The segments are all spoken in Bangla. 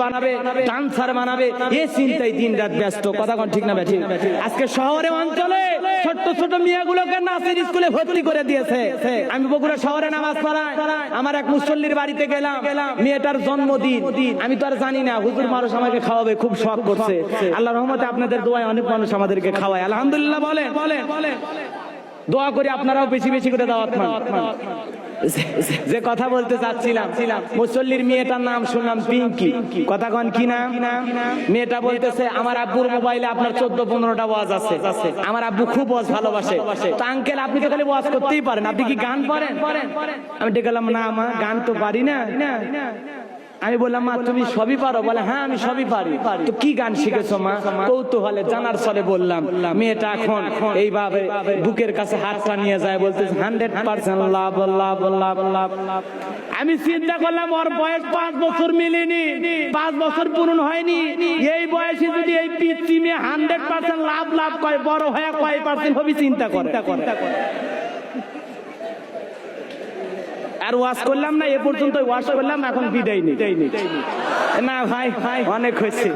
বানাবে, ডান্সার বানাবে, এই চিন্তায় দিন রাত ব্যস্ত। কথা কোন ঠিক না বেঠি? আজকে শহরে অঞ্চলে ছোট ছোট মেয়েগুলোকে নাচের স্কুলে ভর্তি করে দিয়েছে। আমি বগুড়া শহরে নামাজ পড়াই, আমার এক মুসল্লির বাড়িতে গেলাম, মেয়েটার জন্মদিন। আমি তো আর জানি না হুজুর মানুষ আমাকে খাওয়াবে, খুব শখ করছে। আল্লাহর রহমতে আপনাদের দোয়ায় অনেক মানুষ আমাদেরকে খাওয়ায়, আলহামদুলিল্লাহ বলে। দোয়া করি আপনারাও বেশি বেশি করে দাওয়াত খান। যে কথা বলতে চাচ্ছিলাম, মুসল্লির মেয়েটার নাম শুনলাম পিঙ্কি। কথা কন কি নাম? মেয়েটা বলতেছে আমার আব্বুর মোবাইলে আপনার 14-15টা ওয়াজ আছে, আমার আব্বু খুব ওয়াজ ভালোবাসে। তো আঙ্কেল আপনি তো খালি ওয়াজ করতেই পারেন, আপনি কি গান পারেন? আমি দেখলাম না মা, গান তো পারি না। আমি বললাম মা তুমি সবই পারো? বলে হ্যাঁ আমি সবই পারি। তো কি গান শিখেছো মা? কৌতূহলে জানার ছলে বললাম। মেয়েটা এখন এইভাবে বুকের কাছে হাতটা নিয়ে যায়, বলতেছে 100% লাভ লাভ লাভ লাভ। আমি চিন্তা করলাম ওর বয়স 5 বছর মিলেনি, 5 বছর পূরণ হয়নি। এই বয়সে যদি এই পিচ্চি মেয়ে 100% লাভ লাভ কয়, বড় হয়ে কয় পার্সেন্ট হবে চিন্তা করে। আর ওয়াজ করলাম না, এ পর্যন্ত ওয়াজ করলাম, এখন বিদায় নেই না ভাই, অনেক হয়েছে।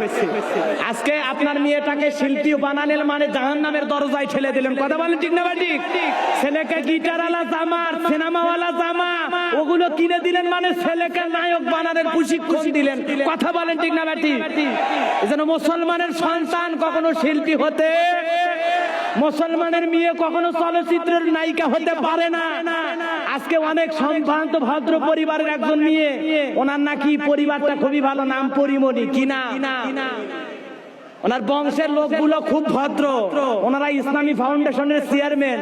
আজকে আপনার মেয়েটাকে শিল্পী বানালেন মানে জাহান্নামের দরজায় ঠেলে দিলেন। কথা বলেন ঠিক না ঠিক? ছেলেকে গিটারওয়ালা জামা, সিনেমাওয়ালা জামা ওগুলো কিনে দিলেন মানে ছেলেকে নায়ক বানানোর প্রশিক্ষণ দিলেন। কথা বলেন ঠিক না ঠিক? এজন্য মুসলমানের সন্তান কখনো শিল্পী হতে, মুসলমানের মেয়ে কখনো চলচ্চিত্রের নায়িকা হতে পারে না। আজকে অনেক সম্ভ্রান্ত ভদ্র পরিবারের একজন মেয়ে, ওনার নাকি পরিবারটা খুবই ভালো, নাম পরিমণি কিনা। ওনার বংশের লোকগুলো খুব ভদ্র, ওনারা ইসলামী ফাউন্ডেশনের চেয়ারম্যান।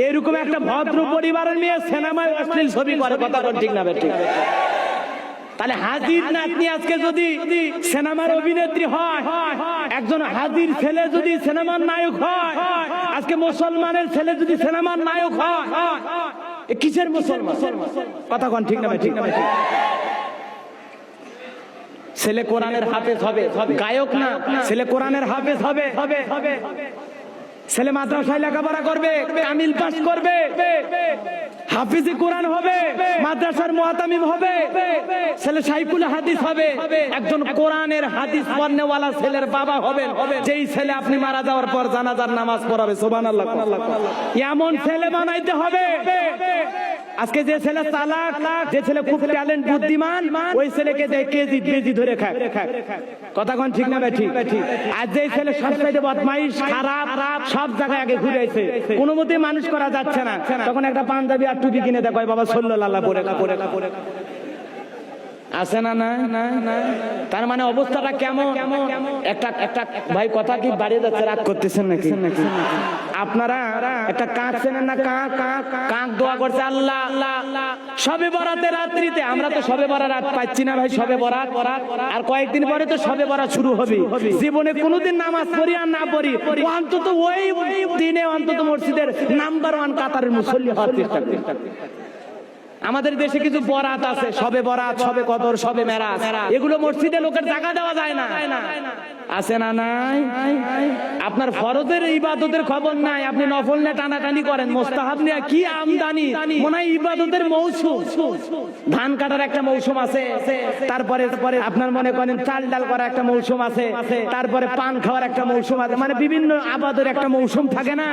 এরকম একটা ভদ্র পরিবারের মেয়ে সিনেমায় অশ্লীল ছবি করে। কথা ঠিক না ঠিক? তাহলে হাজির নাতনি আজকে যদি সিনেমার অভিনেত্রী হয়, একজন হাজির ছেলে যদি সিনেমার নায়ক হয়, আজকে মুসলমানের ছেলে যদি সিনেমার নায়ক হয়, কিসের মুসলমান? কথা কোন ঠিক না ঠিক? ছেলে কোরআনের হাফেজ হবে, গায়ক না, ছেলে কোরআনের হাফেজ হবে। ছেলে মাদ্রাসায় লেখাপড়া করবে, কামিল পাস করবে, হাফিজে কোরআন হবে, মাদ্রাসার মুআতামিম হবে, ছেলে সাইকুল হাদিস হবে, একজন কোরআনের হাদিস পড়নেওয়ালা ছেলের বাবা হবেন, যেই ছেলে আপনি মারা যাওয়ার পর জানাজার নামাজ পড়াবে। সুবহানাল্লাহ। এমন ছেলে বানাইতে হবে। আজকে যে ছেলে চালাক, যে ছেলে খুব ট্যালেন্ট বুদ্ধিমান, ওই ছেলেকে দেখে বেজি ধরে খায়। কথা কোন ঠিক না ঠিক? আর যে ছেলে সবচাইতে বদমাইশ, খারাপ, সব জায়গায় আগে ঘুরেছে, কোনো মতেই মানুষ করা যাচ্ছে না, তখন একটা পাঞ্জাবি আর টুপি কিনে দেখায় বাবা সাল্লাল্লাহু পরে আছে না? না। তার মানে অবস্থাটা কেমন? একটা ভাই কথা কি বাড়িয়ে যাচ্ছে, রাগ করতেছেন নাকি? আপনারা একটা কাক চেনেন না? কাক দোয়া করছে আল্লাহ শবে বরাতের রাত্রিতে। আমরা তো শবে বরাত রাত পাচ্ছি না ভাই, শবে বরাত আর কয়েকদিন পরে তো শবে বরাত শুরু হবে। জীবনে কোনোদিন নামাজ পড়ি আর না পড়ি, অন্তত ওই দিনে অন্তত মসজিদের নাম্বার 1 কাতারের মুসল্লি হওয়ার চেষ্টা করি। আমাদের দেশে কিছু বরাত আছে, শবে বরাত, শবে কদর, শবে মেরাজ, এগুলো মসজিদে লোকের জায়গা দেওয়া যায় না। আছে না নাই? আপনার ফরজের ইবাদতের খবর নাই, আপনি নফল নিয়ে টানাটানি করেন, মুস্তাহাব নিয়ে কি আমদানি। মনে হয় ইবাদতের মৌসুম, ধান কাটার একটা মৌসুম আছে, তারপরে আপনার মনে করেন চাল ডাল করার একটা মৌসুম আছে, তারপরে পান খাওয়ার একটা মৌসুম আছে, মানে বিভিন্ন আবাদের একটা মৌসুম থাকে না?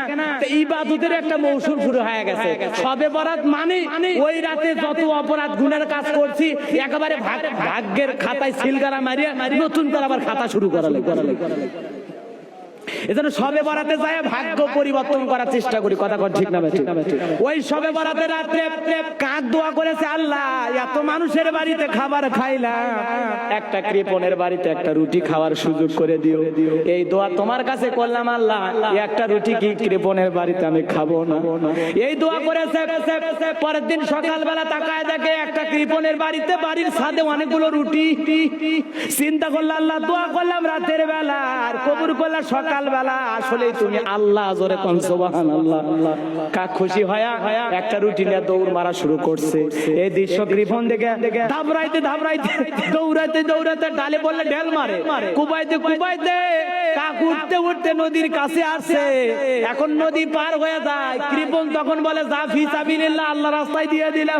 ইবাদতের একটা মৌসুম শুরু হয়ে গেছে। শবে বরাত মানে ওই রাতে যত অপরাধ গুনার কাজ করছি একেবারে ভাগ্যের খাতায় সিলগারা মারিয়ে নতুন করে আবার খাতা শুরু করা লাগে। এজন্য শবে বরাতে যায় ভাগ্য পরিবর্তন করার চেষ্টা করি। কথা কর ঠিক না ঠিক? ওই শবে বরাতে রাতে কাক দোয়া করেছে, আল্লাহ এত মানুষের বাড়িতে খাবার খাইলাম, একটা কৃপণের বাড়িতে একটা রুটি খাওয়ার সুযোগ করে দিও। এই দোয়া তোমার কাছে করলাম আল্লাহ, একটা রুটি কি কৃপণের বাড়িতে আমি খাবো না? এই দোয়া করেছে। পরের দিন সকালবেলা তাকায় দেখে একটা কৃপণের বাড়িতে, বাড়ির ছাদে অনেকগুলো রুটি। চিন্তা করলাম আল্লাহ, দোয়া করলাম রাতের বেলা আর কবুল করলাম সকাল সকালবেলা আসলে তুমি আল্লাহ জোরে কোন সুবহানাল্লাহ কা খুশি হয়া একটা রুটি নিয়ে দৌড় মারা শুরু করছে। এই দৃশ্য কৃপণ দেখে ধাবরাইতে দৌড়াতে ডালে বললে ঢেল মারে, কুবাইতে কাক উঠতে উঠতে নদীর কাছে আসছে। এখন নদী পার হয়ে যায়, কৃপণ তখন বলে যা ফি সাবিলিল্লাহ, আল্লাহ রাস্তায় দিয়ে দিলাম।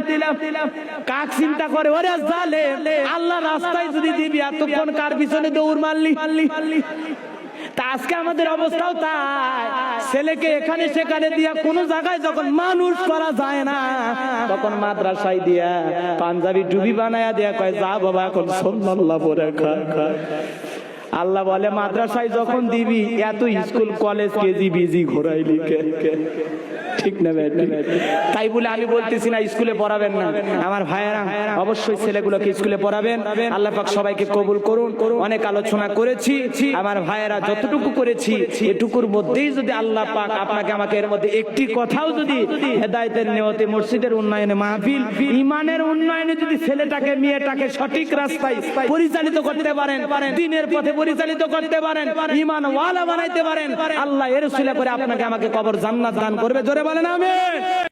কাক চিন্তা করে ওরে জালে আল্লাহ রাস্তায় যদি দিবি এতক্ষণ কার পিছনে দৌড় মারলি। তা আজকে আমাদের অবস্থাও তাই, ছেলেকে এখানে সেখানে দিয়া কোন জায়গায় যখন মানুষ করা যায় না তখন মাদ্রাসায় দিয়া পাঞ্জাবি ডুবি বানায়া দিয়া কয় যা বাবা এখন সুবহানাল্লাহ পড়ে খা। আল্লাহ বলে মাদ্রাসায় যখন দিবি এত স্কুল কলেজ কেজি বিজি ঘোরাইলি কে? ঠিক না ভাই? তাই বলে আমি বলতেছি না স্কুলে পড়াবেন না। আমার ভাইয়েরা অবশ্যই ছেলেগুলোকে স্কুলে পড়াবেন। আল্লাহ পাক সবাইকে কবুল করুন। অনেক আলোচনা করেছি আমার ভাইয়েরা, যতটুকু করেছি এটুকুর মধ্যেই যদি আল্লাহ পাক আপনাকে আমাকে এর মধ্যে একটি কথাও যদি হেদায়েতের নিয়তে মসজিদের উন্নয়নে, মাহফিল ঈমানের উন্নয়নে যদি ছেলেটাকে মেয়েটাকে সঠিক রাস্তায় পরিচালিত করতে পারেন, দ্বীনের পথে পরিচালিত করতে পারেন, ঈমান ওয়ালা বানাইতে পারেন, আল্লাহ এর উসিলা করে আপনাকে আমাকে কবর জান্নাত দান করবে। জোরে বলেন আমিন।